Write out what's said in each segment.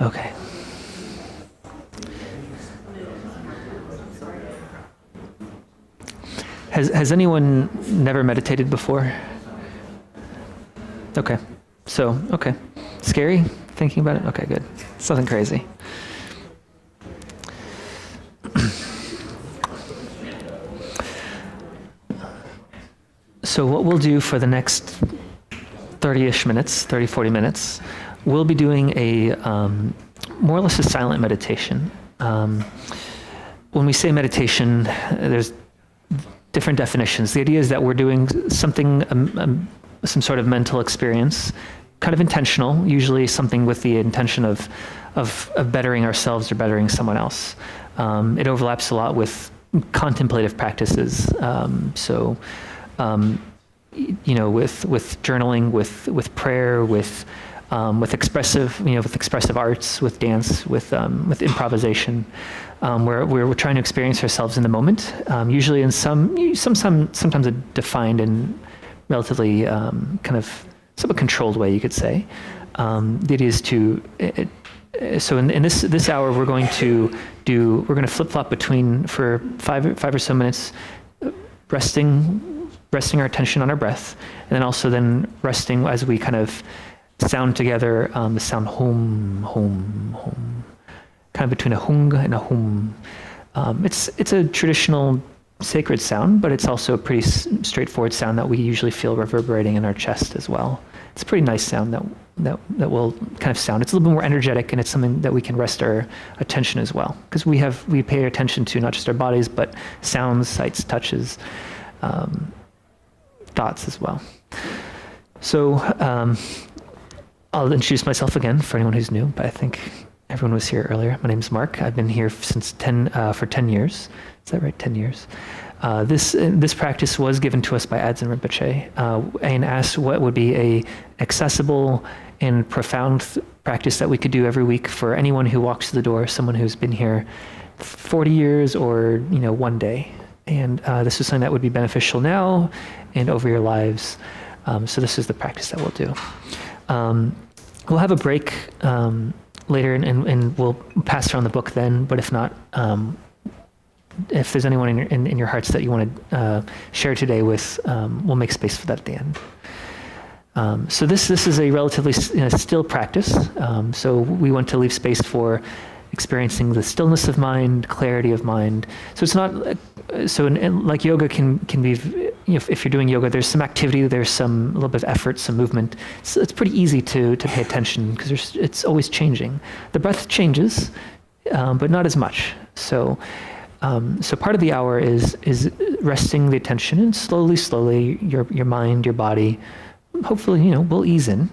Okay. Has anyone never meditated before? Okay. Okay. Scary thinking about it? Okay, good. It's nothing crazy. So what we'll do for the next 30-ish minutes, 30, 40 minutes, we'll be doing a more or less a silent meditation. When we say meditation, there's different definitions. The idea is that we're doing something, some sort of mental experience, kind of intentional, usually something with the intention of bettering ourselves or bettering someone else. It overlaps a lot with contemplative practices. With journaling, with prayer, with expressive arts, with dance, with improvisation, where we're trying to experience ourselves in the moment, usually in sometimes a defined and relatively kind of somewhat controlled way, you could say. The idea is so in this hour we're going to flip-flop between for five or so minutes, resting our attention on our breath, and then also resting as we kind of sound together the sound hum, hum, hum, kind of between a hung and a hum. It's a traditional sacred sound, but it's also a pretty straightforward sound that we usually feel reverberating in our chest as well. It's a pretty nice sound that will kind of sound. It's a little bit more energetic, and it's something that we can rest our attention as well, because we pay attention to not just our bodies, but sounds, sights, touches, thoughts as well. So I'll introduce myself again for anyone who's new, but I think everyone was here earlier. My name's Mark. I've been here since for 10 years. Is that right? 10 years. This practice was given to us by Adzan Rinpoche and asked what would be a accessible and profound practice that we could do every week for anyone who walks through the door, someone who's been here 40 years or one day. And this is something that would be beneficial now and over your lives. So this is the practice that we'll do. We'll have a break later, and we'll pass around the book then. But if not, if there's anyone in your hearts that you want to share today with, we'll make space for that at the end. So this is a relatively still practice. So we want to leave space for experiencing the stillness of mind, clarity of mind. So it's not like yoga can be. If you're doing yoga, there's some activity, there's a little bit of effort, some movement. So it's pretty easy to pay attention because it's always changing. The breath changes, but not as much. So part of the hour is resting the attention, and slowly, your mind, your body, hopefully, will ease in.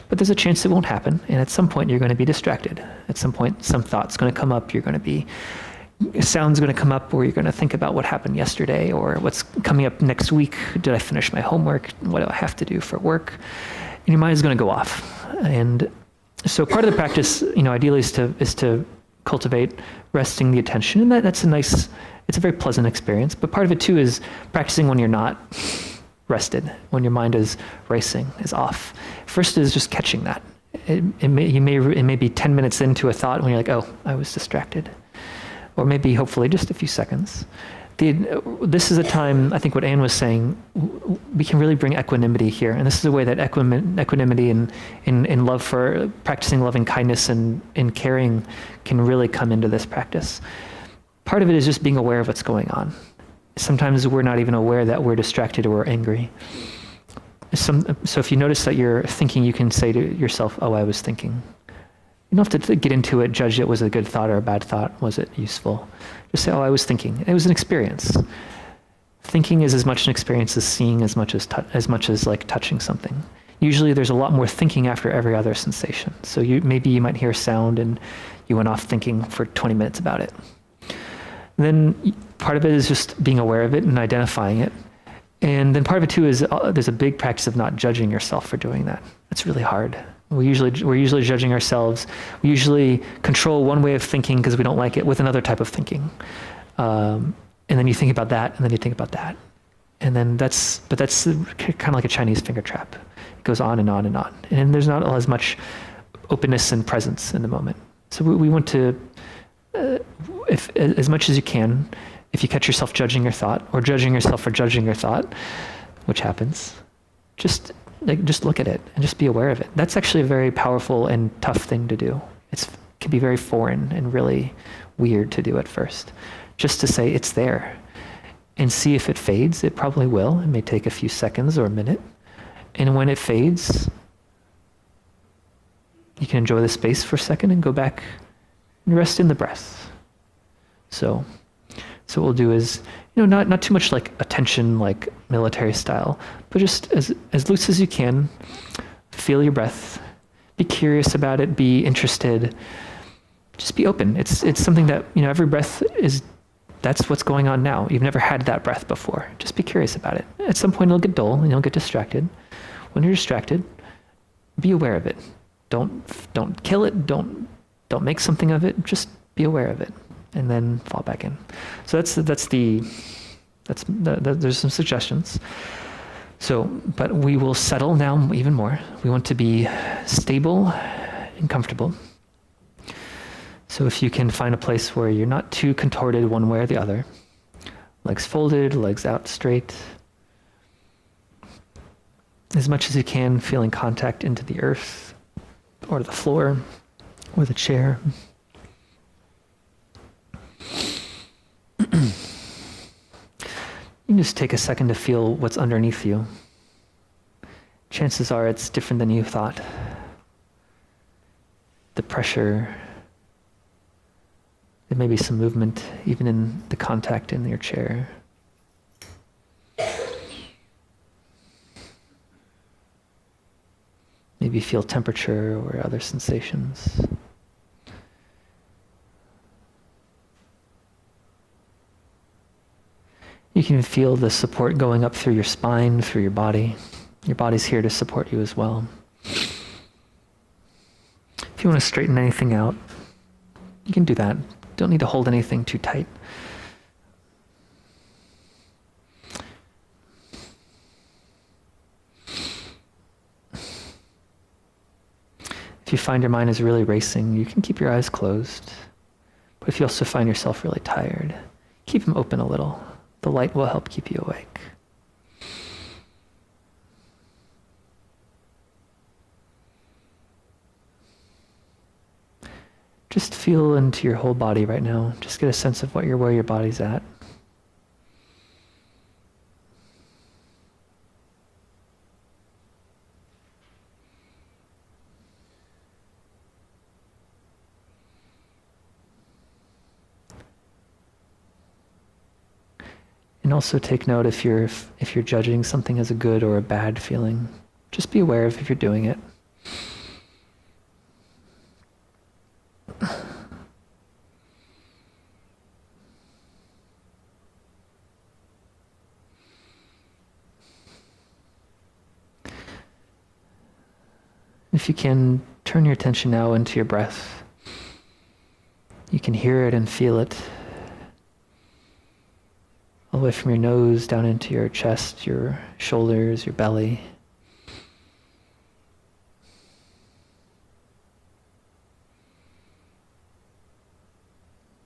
But there's a chance it won't happen, and at some point you're going to be distracted. At some point, some thought's going to come up. Sound's going to come up, or you're going to think about what happened yesterday, or what's coming up next week. Did I finish my homework? What do I have to do for work? And your mind is going to go off. And so part of the practice, ideally, is to cultivate resting the attention, and it's a very pleasant experience. But part of it too is practicing when you're not rested, when your mind is racing, is off. First is just catching that. It may be 10 minutes into a thought when you're like, oh, I was distracted. Or maybe, hopefully, just a few seconds. This is a time, I think what Anne was saying, we can really bring equanimity here. And this is a way that equanimity and love for practicing loving kindness and caring can really come into this practice. Part of it is just being aware of what's going on. Sometimes we're not even aware that we're distracted or we're angry. So if you notice that you're thinking, you can say to yourself, oh, I was thinking. You don't have to get into it, judge it, was it a good thought or a bad thought? Was it useful? Just say, oh, I was thinking. It was an experience. Thinking is as much an experience as seeing, as much as like touching something. Usually there's a lot more thinking after every other sensation. So maybe you might hear sound and you went off thinking for 20 minutes about it. And then part of it is just being aware of it and identifying it. And then part of it too is there's a big practice of not judging yourself for doing that. It's really hard. We're usually judging ourselves. We usually control one way of thinking because we don't like it with another type of thinking. And then you think about that, and then you think about that. And then that's kind of like a Chinese finger trap. It goes on and on and on. And there's not as much openness and presence in the moment. So we want to, if as much as you can, if you catch yourself judging your thought or judging yourself for judging your thought, which happens, just look at it and just be aware of it. That's actually a very powerful and tough thing to do. It can be very foreign and really weird to do at first. Just to say it's there and see if it fades. It probably will. It may take a few seconds or a minute. And when it fades, you can enjoy the space for a second and go back and rest in the breath. So what we'll do is, not too much like attention, like military style, but just as loose as you can. Feel your breath. Be curious about it. Be interested. Just be open. It's something that, every breath that's what's going on now. You've never had that breath before. Just be curious about it. At some point it'll get dull and you'll get distracted. When you're distracted, be aware of it. Don't kill it. Don't make something of it. Just be aware of it, and then fall back in. So there's some suggestions. So, but we will settle now even more. We want to be stable and comfortable. So if you can find a place where you're not too contorted one way or the other, legs folded, legs out straight, as much as you can, feeling contact into the earth or the floor or the chair. You can just take a second to feel what's underneath you. Chances are it's different than you thought. The pressure, there may be some movement even in the contact in your chair. Maybe feel temperature or other sensations. You can feel the support going up through your spine, through your body. Your body's here to support you as well. If you want to straighten anything out, you can do that. Don't need to hold anything too tight. If you find your mind is really racing, you can keep your eyes closed. But if you also find yourself really tired, keep them open a little. The light will help keep you awake. Just feel into your whole body right now. Just get a sense of where your body's at. And also take note if you're judging something as a good or a bad feeling. Just be aware of if you're doing it. If you can, turn your attention now into your breath. You can hear it and feel it. All the way from your nose down into your chest, your shoulders, your belly.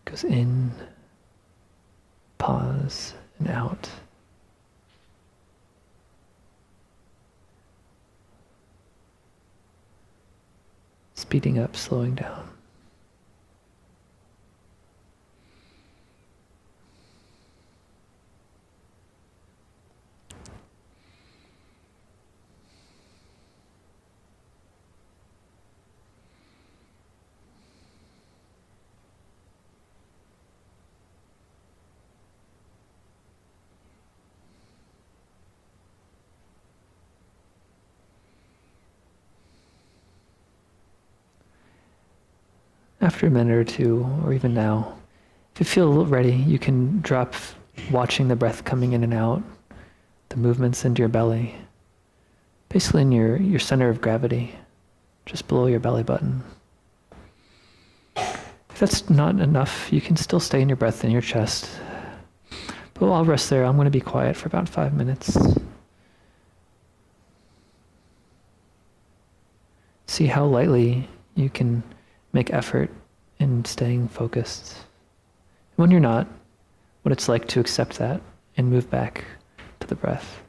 Goes in, pause, and out. Speeding up, slowing down. After a minute or two, or even now, if you feel ready, you can drop watching the breath coming in and out, the movements into your belly, basically in your center of gravity, just below your belly button. If that's not enough, you can still stay in your breath in your chest, But I'll rest there. I'm going to be quiet for about 5 minutes. See how lightly you can make effort in staying focused. When you're not, what it's like to accept that and move back to the breath.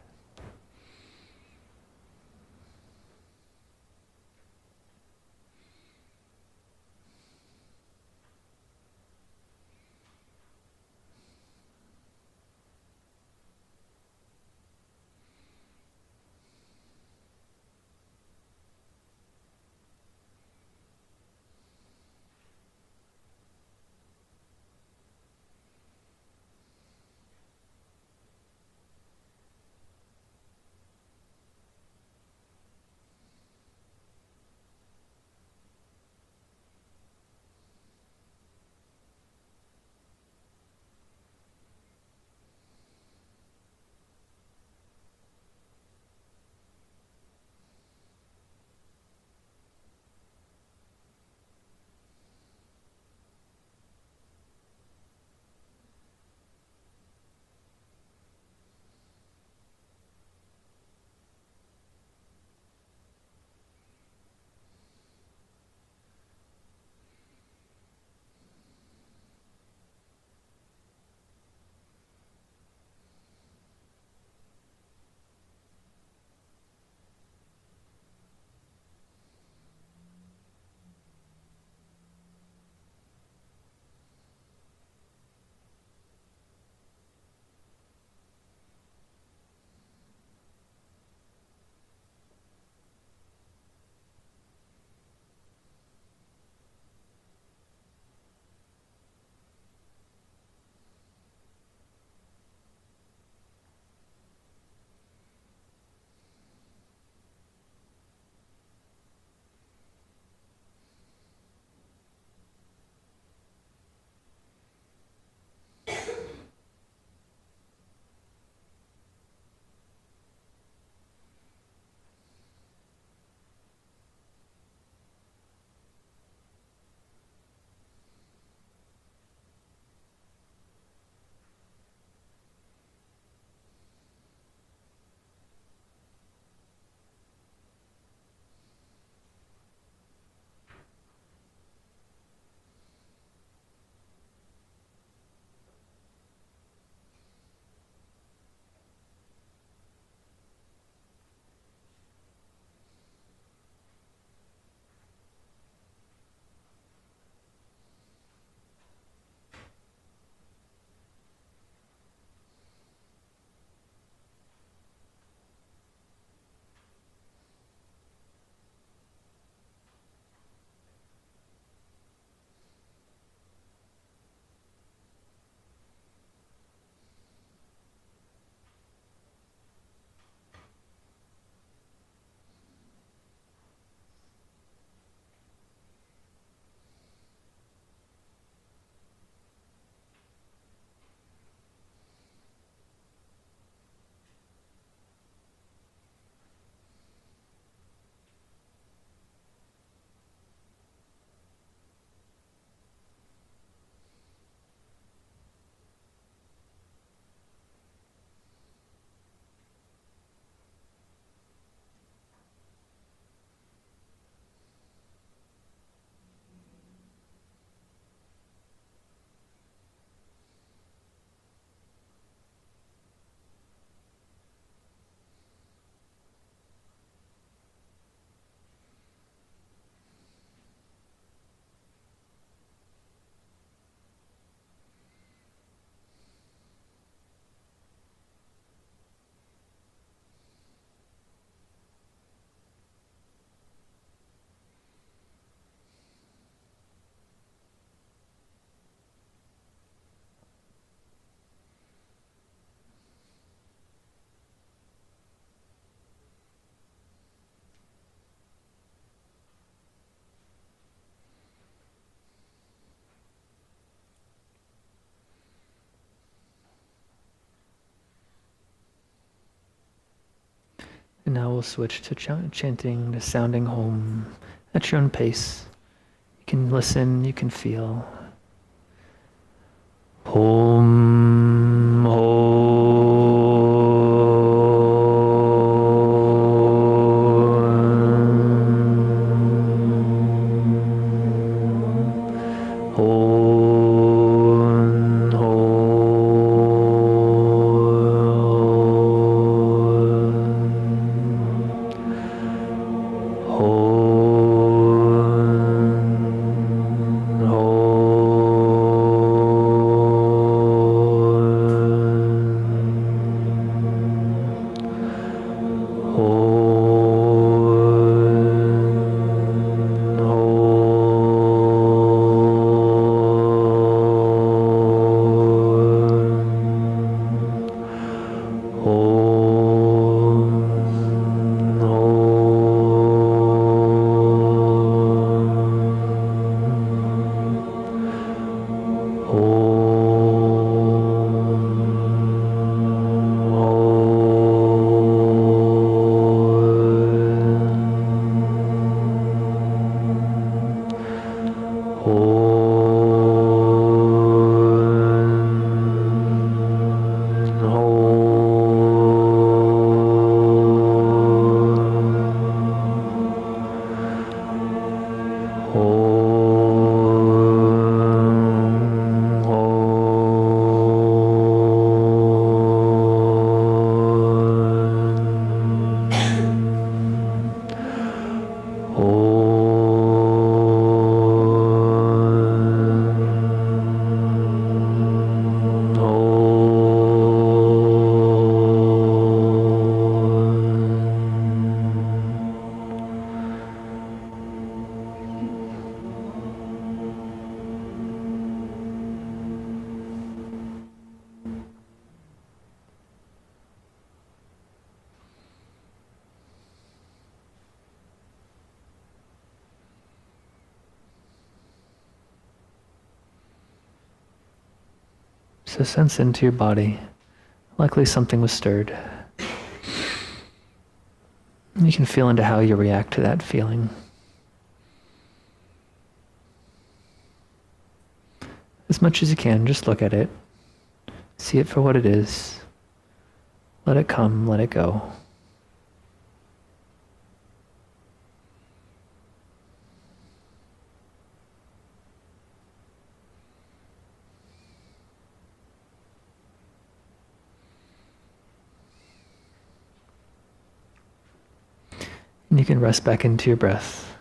And now we'll switch to chanting the sounding home at your own pace. You can listen, you can feel. Home, home. So sense into your body. Likely something was stirred. You can feel into how you react to that feeling. As much as you can, just look at it. See it for what it is. Let it come, let it go. And you can rest back into your breath.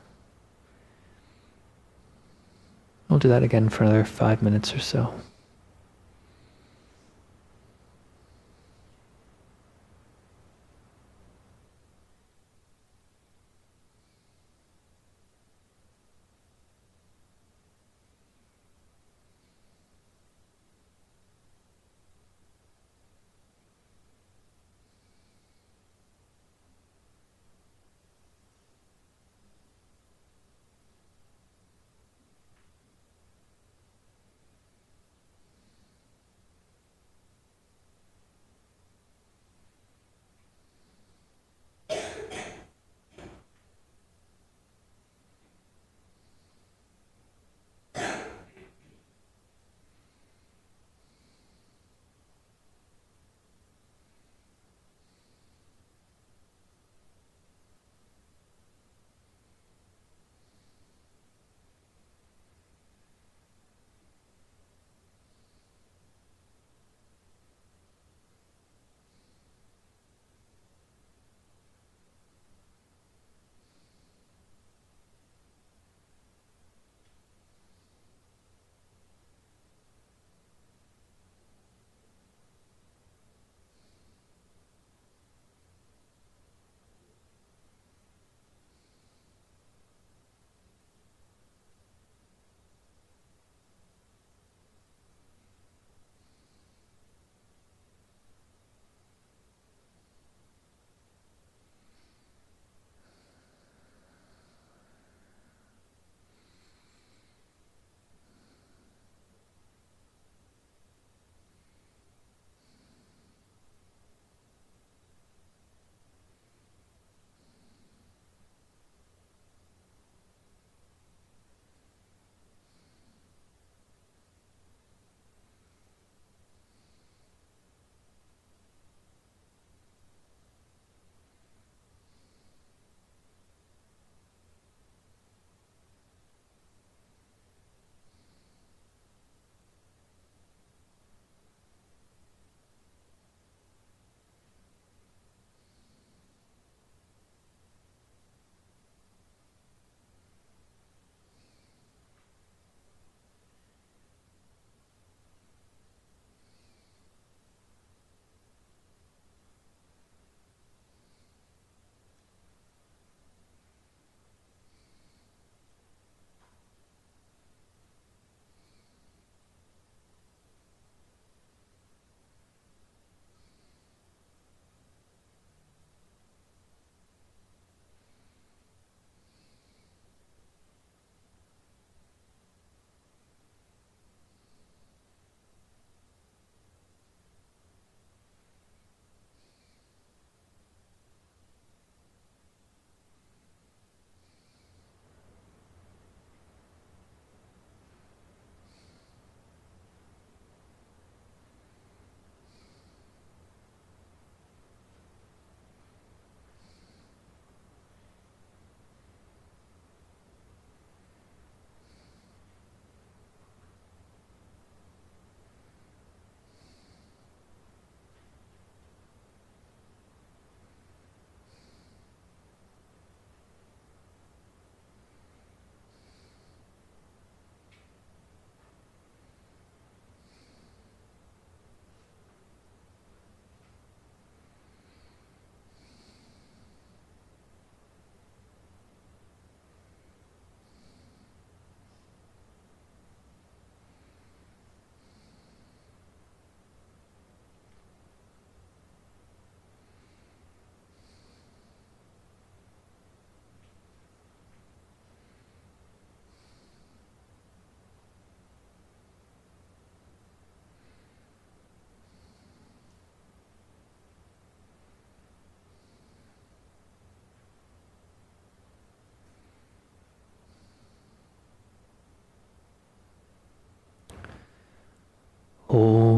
We'll do that again for another 5 minutes or so. Om.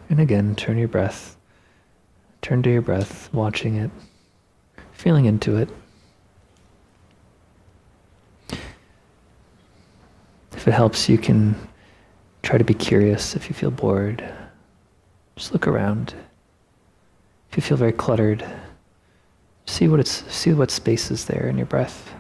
And again, turn to your breath, watching it, feeling into it. If it helps, you can try to be curious if you feel bored. Just look around. If you feel very cluttered, see what space is there in your breath.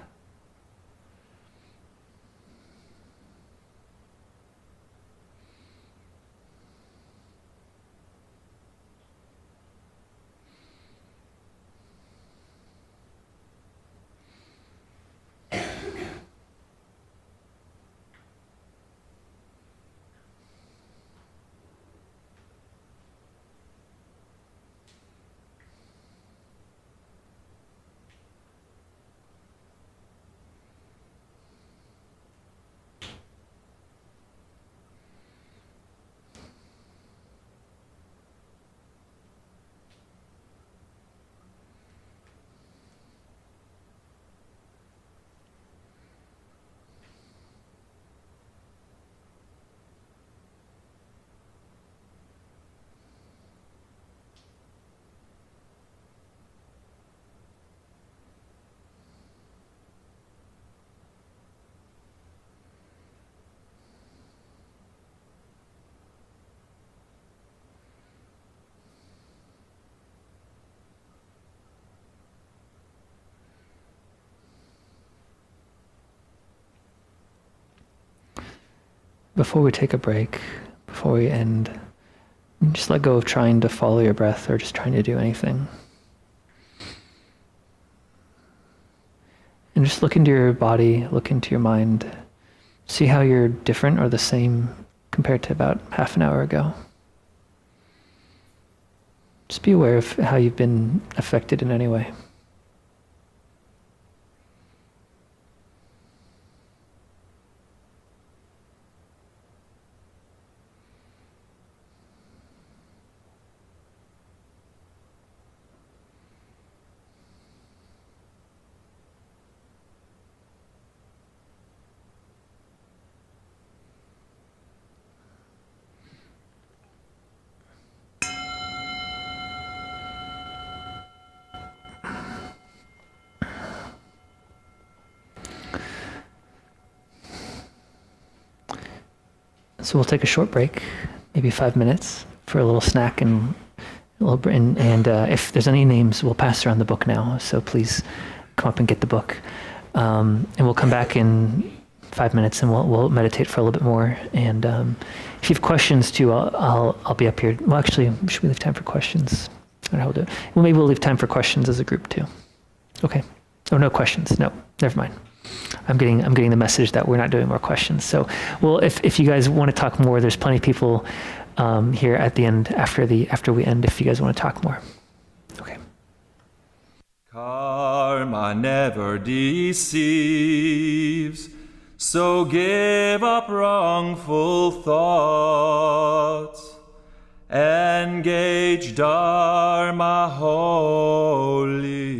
Before we take a break, before we end, just let go of trying to follow your breath or just trying to do anything. And just look into your body, look into your mind, see how you're different or the same compared to about half an hour ago. Just be aware of how you've been affected in any way. So we'll take a short break, maybe 5 minutes for a little snack and if there's any names, we'll pass around the book now. So please come up and get the book. And we'll come back in 5 minutes, and we'll meditate for a little bit more. And if you have questions too, I'll be up here. Well, actually, should we leave time for questions? I don't know how we'll do it. Well, maybe we'll leave time for questions as a group too. Okay. Oh, no questions. No, never mind. I'm getting the message that we're not doing more questions. So, well, if you guys want to talk more, there's plenty of people here at the end after we end. If you guys want to talk more, okay. Karma never deceives, so give up wrongful thoughts. Engage Dharma wholly.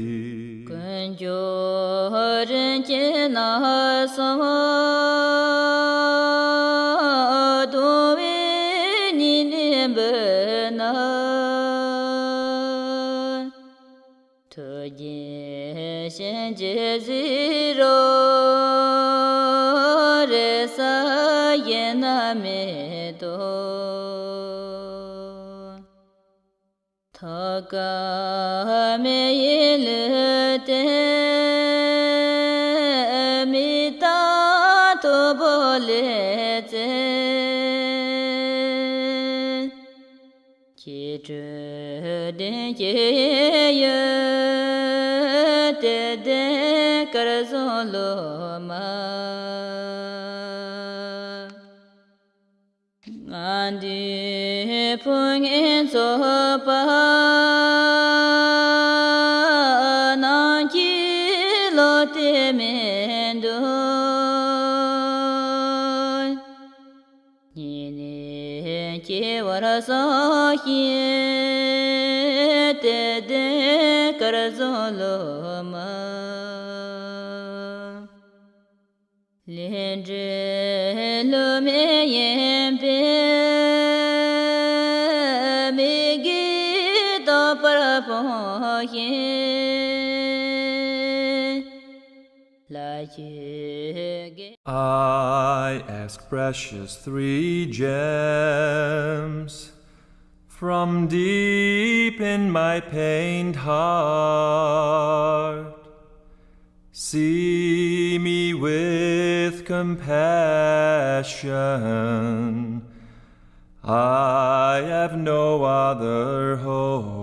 I ask precious 3 gems from deep in my pained heart. See me with compassion. I have no other hope.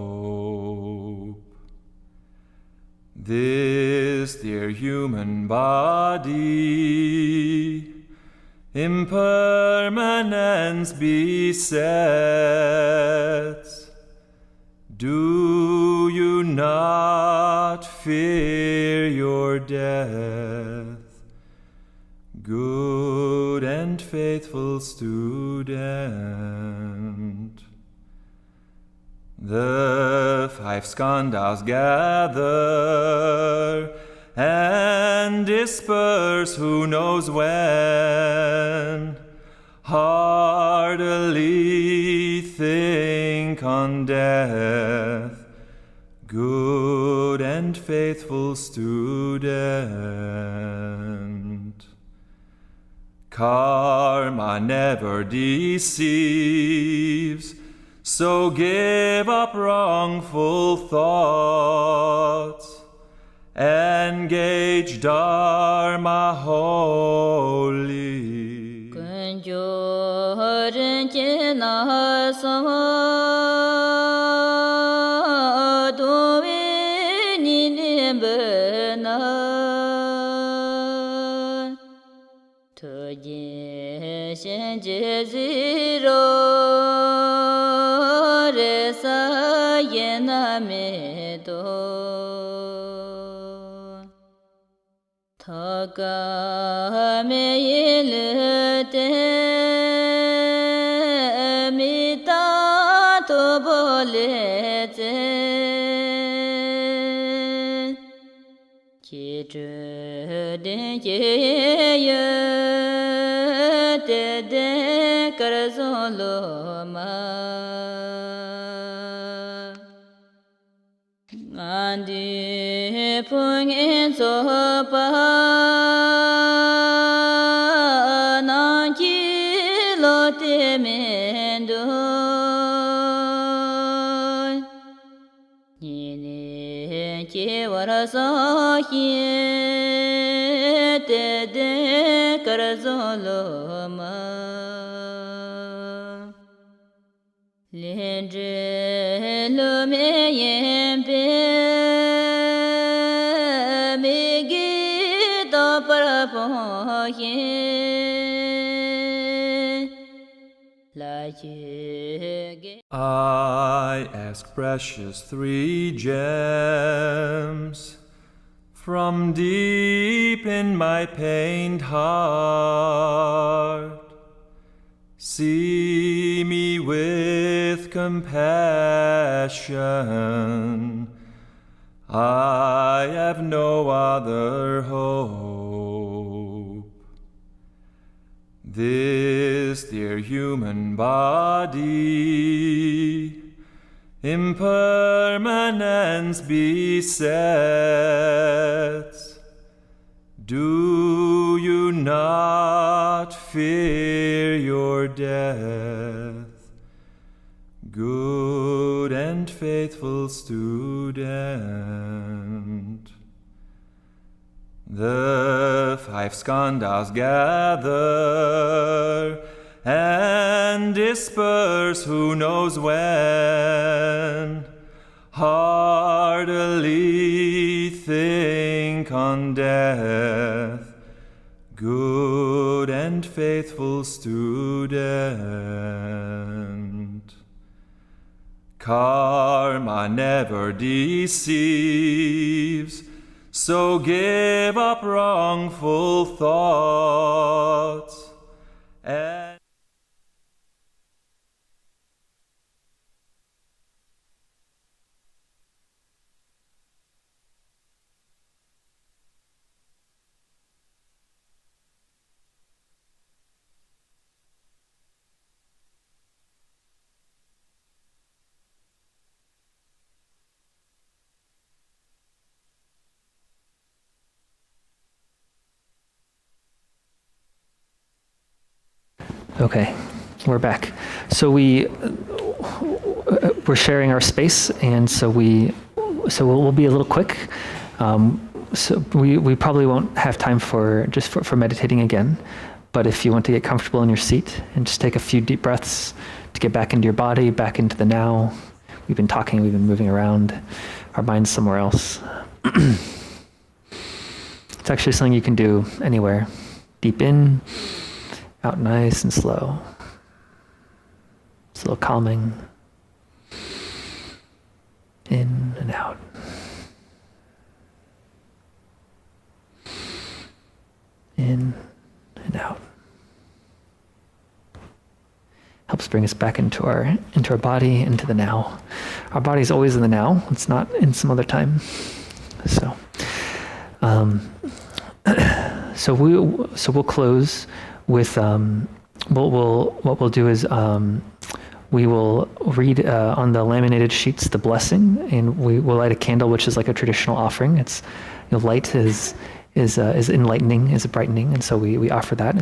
This dear human body, impermanence besets. Do you not fear your death, good and faithful student? The 5 skandhas gather and disperse who knows when. Heartily think on death, good and faithful student. Karma never deceives, so give up wrongful thoughts. Engage Dharma wholly. te de karazolo ma Lendre lo me yempe me gi to para po ye la ye I ask precious three gems from deep in my pained heart. See me with compassion. I have no other hope. This dear human body impermanence besets. Do you not fear your death, good and faithful student? The five skandhas gather and disperse who knows when. Heartily think on death, good and faithful student. Karma never deceives, so give up wrongful thoughts and Okay, we're back. So we're sharing our space, and so we'll be a little quick. So we probably won't have time for meditating again. But if you want to get comfortable in your seat and just take a few deep breaths to get back into your body, back into the now. We've been talking, we've been moving around, our mind's somewhere else. It's actually something you can do anywhere. Deep in, out nice and slow. It's a little calming. In and out. In and out. Helps bring us back into our body, into the now. Our body's always in the now. It's not in some other time. So, we'll close with what we'll do is we will read on the laminated sheets the blessing, and we will light a candle, which is like a traditional offering. It's light is enlightening, is brightening, and so we offer that.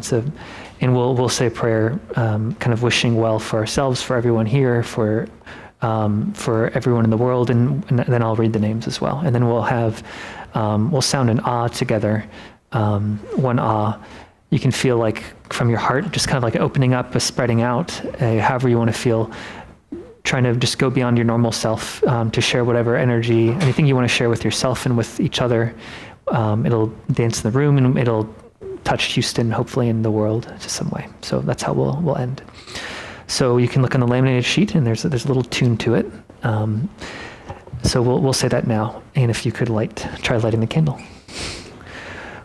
And we'll say a prayer, kind of wishing well for ourselves, for everyone here, for everyone in the world, and then I'll read the names as well. And then we'll sound an ah together, one ah. You can feel like from your heart, just kind of like opening up, spreading out, however you want to feel, trying to just go beyond your normal self, to share whatever energy, anything you want to share with yourself and with each other. It'll dance in the room, and it'll touch Houston, hopefully in the world, to some way. So that's how we'll end. So you can look on the laminated sheet, and there's a little tune to it. So we'll say that now. And if you could try lighting the candle.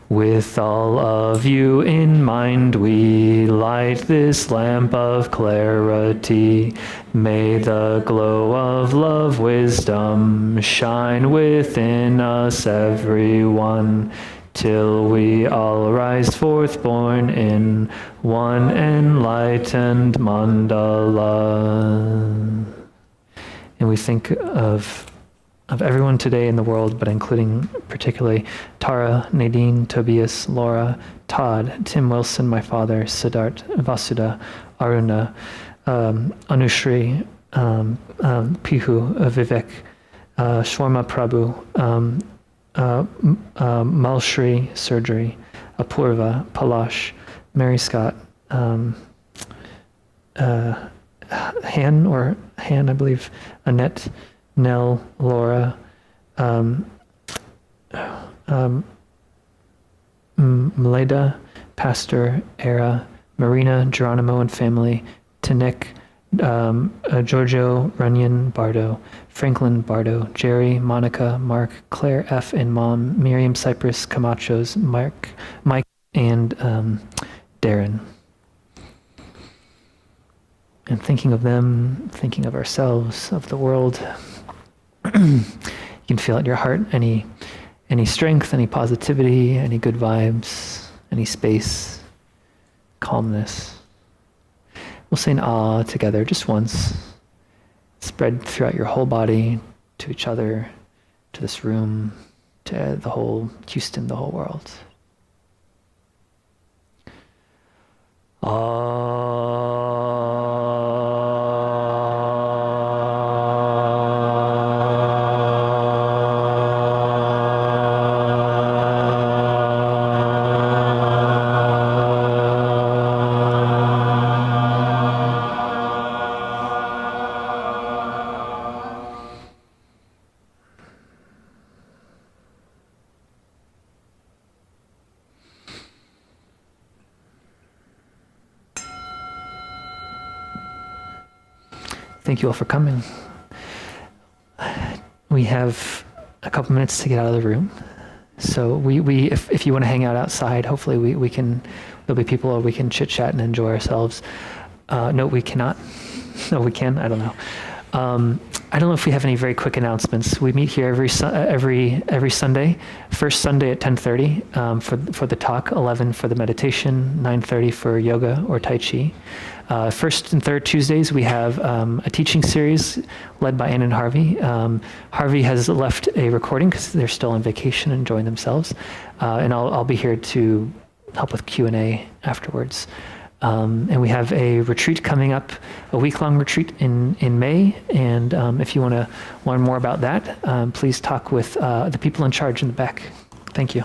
With all of you in mind, we light this lamp of clarity. May the glow of love, wisdom shine within us, everyone, till we all rise forth born in one enlightened mandala. And we think of everyone today in the world, but including particularly Tara, Nadine, Tobias, Laura, Todd, Tim Wilson, my father, Siddharth, Vasudha, Aruna, Anushri, Pihu, Vivek, Shwarma Prabhu, Malshri Surgery, Apurva, Palash, Mary Scott, Han, I believe, Annette, Nell, Laura, Meleda, Pastor, Era, Marina, Geronimo and family, Tanik, Giorgio, Runyon, Bardo, Franklin, Bardo, Jerry, Monica, Mark, Claire F. and Mom, Miriam, Cypress, Camachos, Mike, and Darren. And thinking of them, thinking of ourselves, of the world, you can feel at your heart any strength, any positivity, any good vibes, any space, calmness. We'll say an ah together just once. Spread throughout your whole body, to each other, to this room, to the whole Houston, the whole world. Thank you all for coming. We have a couple minutes to get out of the room. So if you want to hang out outside, hopefully we can, there'll be people we can chit chat and enjoy ourselves. No, we cannot. No, we can. I don't know. I don't know if we have any very quick announcements. We meet here every Sunday. First Sunday at 10:30 for the talk, 11 for the meditation, 9:30 for yoga or tai chi. First and third Tuesdays we have a teaching series led by Ann and Harvey. Harvey has left a recording because they're still on vacation and enjoying themselves, and I'll be here to help with Q&A afterwards. And we have a retreat coming up, a week-long retreat in May. And if you want to learn more about that, please talk with the people in charge in the back. Thank you.